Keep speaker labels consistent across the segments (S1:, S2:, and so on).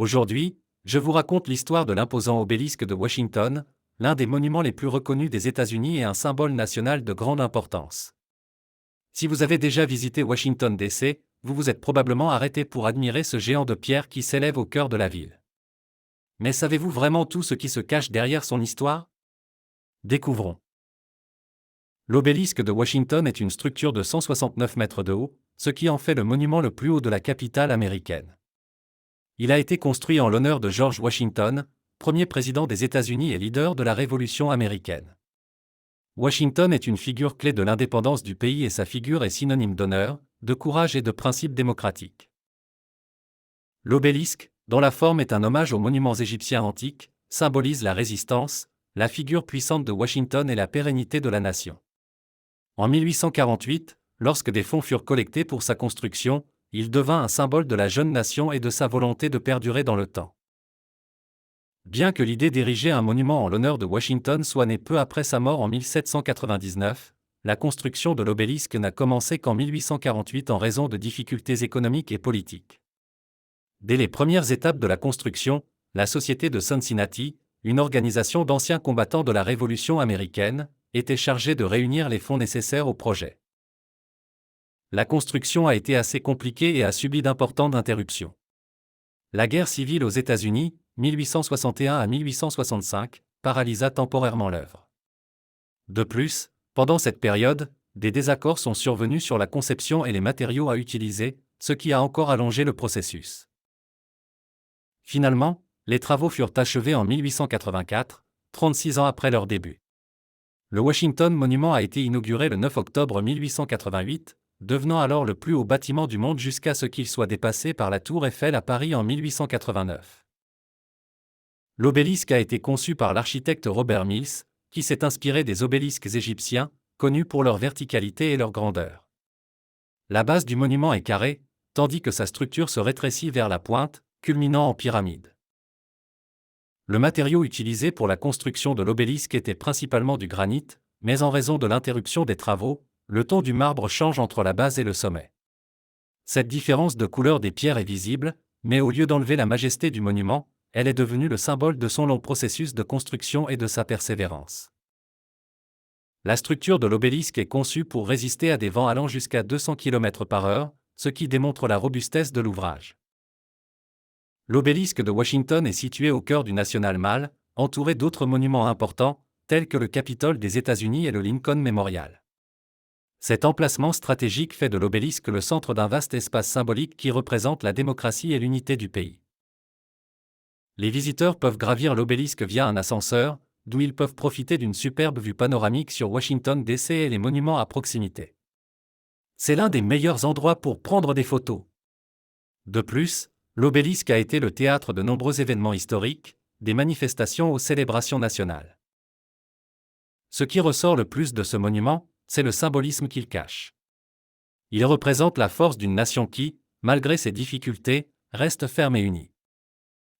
S1: Aujourd'hui, je vous raconte l'histoire de l'imposant obélisque de Washington, l'un des monuments les plus reconnus des États-Unis et un symbole national de grande importance. Si vous avez déjà visité Washington DC, vous vous êtes probablement arrêté pour admirer ce géant de pierre qui s'élève au cœur de la ville. Mais savez-vous vraiment tout ce qui se cache derrière son histoire? Découvrons. L'obélisque de Washington est une structure de 169 mètres de haut, ce qui en fait le monument le plus haut de la capitale américaine. Il a été construit en l'honneur de George Washington, premier président des États-Unis et leader de la Révolution américaine. Washington est une figure clé de l'indépendance du pays et sa figure est synonyme d'honneur, de courage et de principes démocratiques. L'obélisque, dont la forme est un hommage aux monuments égyptiens antiques, symbolise la résistance, la figure puissante de Washington et la pérennité de la nation. En 1848, lorsque des fonds furent collectés pour sa construction, il devint un symbole de la jeune nation et de sa volonté de perdurer dans le temps. Bien que l'idée d'ériger un monument en l'honneur de Washington soit née peu après sa mort en 1799, la construction de l'obélisque n'a commencé qu'en 1848 en raison de difficultés économiques et politiques. Dès les premières étapes de la construction, la Société de Cincinnati, une organisation d'anciens combattants de la Révolution américaine, était chargée de réunir les fonds nécessaires au projet. La construction a été assez compliquée et a subi d'importantes interruptions. La guerre civile aux États-Unis, 1861 à 1865, paralysa temporairement l'œuvre. De plus, pendant cette période, des désaccords sont survenus sur la conception et les matériaux à utiliser, ce qui a encore allongé le processus. Finalement, les travaux furent achevés en 1884, 36 ans après leur début. Le Washington Monument a été inauguré le 9 octobre 1888, devenant alors le plus haut bâtiment du monde jusqu'à ce qu'il soit dépassé par la Tour Eiffel à Paris en 1889. L'obélisque a été conçu par l'architecte Robert Mills, qui s'est inspiré des obélisques égyptiens, connus pour leur verticalité et leur grandeur. La base du monument est carrée, tandis que sa structure se rétrécit vers la pointe, culminant en pyramide. Le matériau utilisé pour la construction de l'obélisque était principalement du granit, mais en raison de l'interruption des travaux, le ton du marbre change entre la base et le sommet. Cette différence de couleur des pierres est visible, mais au lieu d'enlever la majesté du monument, elle est devenue le symbole de son long processus de construction et de sa persévérance. La structure de l'obélisque est conçue pour résister à des vents allant jusqu'à 200 km/h, ce qui démontre la robustesse de l'ouvrage. L'obélisque de Washington est situé au cœur du National Mall, entouré d'autres monuments importants, tels que le Capitole des États-Unis et le Lincoln Memorial. Cet emplacement stratégique fait de l'obélisque le centre d'un vaste espace symbolique qui représente la démocratie et l'unité du pays. Les visiteurs peuvent gravir l'obélisque via un ascenseur, d'où ils peuvent profiter d'une superbe vue panoramique sur Washington DC et les monuments à proximité. C'est l'un des meilleurs endroits pour prendre des photos. De plus, l'obélisque a été le théâtre de nombreux événements historiques, des manifestations aux célébrations nationales. Ce qui ressort le plus de ce monument, c'est le symbolisme qu'il cache. Il représente la force d'une nation qui, malgré ses difficultés, reste ferme et unie.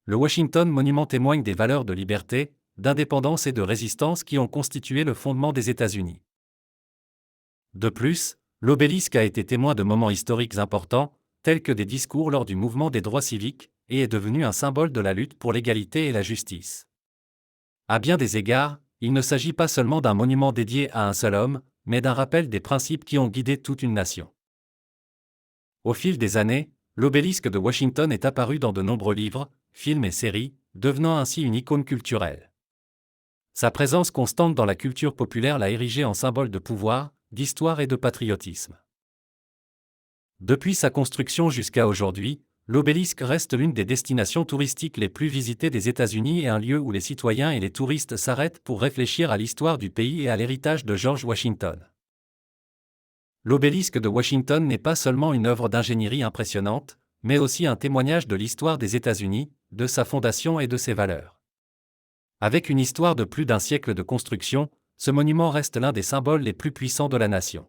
S1: Le Washington Monument témoigne des valeurs de liberté, d'indépendance et de résistance qui ont constitué le fondement des États-Unis. De plus, l'obélisque a été témoin de moments historiques importants, tels que des discours lors du mouvement des droits civiques, et est devenu un symbole de la lutte pour l'égalité et la justice. À bien des égards, il ne s'agit pas seulement d'un monument dédié à un seul homme, mais d'un rappel des principes qui ont guidé toute une nation. Au fil des années, l'obélisque de Washington est apparu dans de nombreux livres, films et séries, devenant ainsi une icône culturelle. Sa présence constante dans la culture populaire l'a érigé en symbole de pouvoir, d'histoire et de patriotisme. Depuis sa construction jusqu'à aujourd'hui, l'obélisque reste l'une des destinations touristiques les plus visitées des États-Unis et un lieu où les citoyens et les touristes s'arrêtent pour réfléchir à l'histoire du pays et à l'héritage de George Washington. L'obélisque de Washington n'est pas seulement une œuvre d'ingénierie impressionnante, mais aussi un témoignage de l'histoire des États-Unis, de sa fondation et de ses valeurs. Avec une histoire de plus d'un siècle de construction, ce monument reste l'un des symboles les plus puissants de la nation.